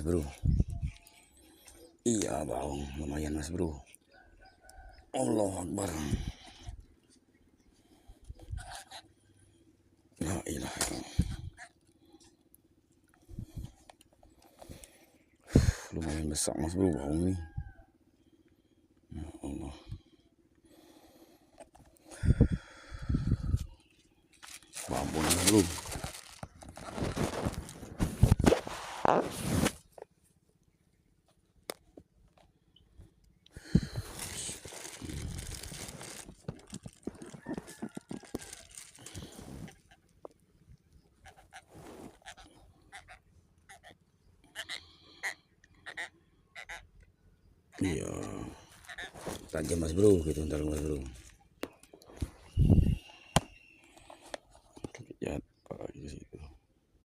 bro. Iya baung, lumayan mas bro. Allah Akbar. La ilaha illallah. Lumayan besar mas bro baung nih. Ya Allah. Babon mas bro. Iya, tajam mas bro, gitu ntar mas bro.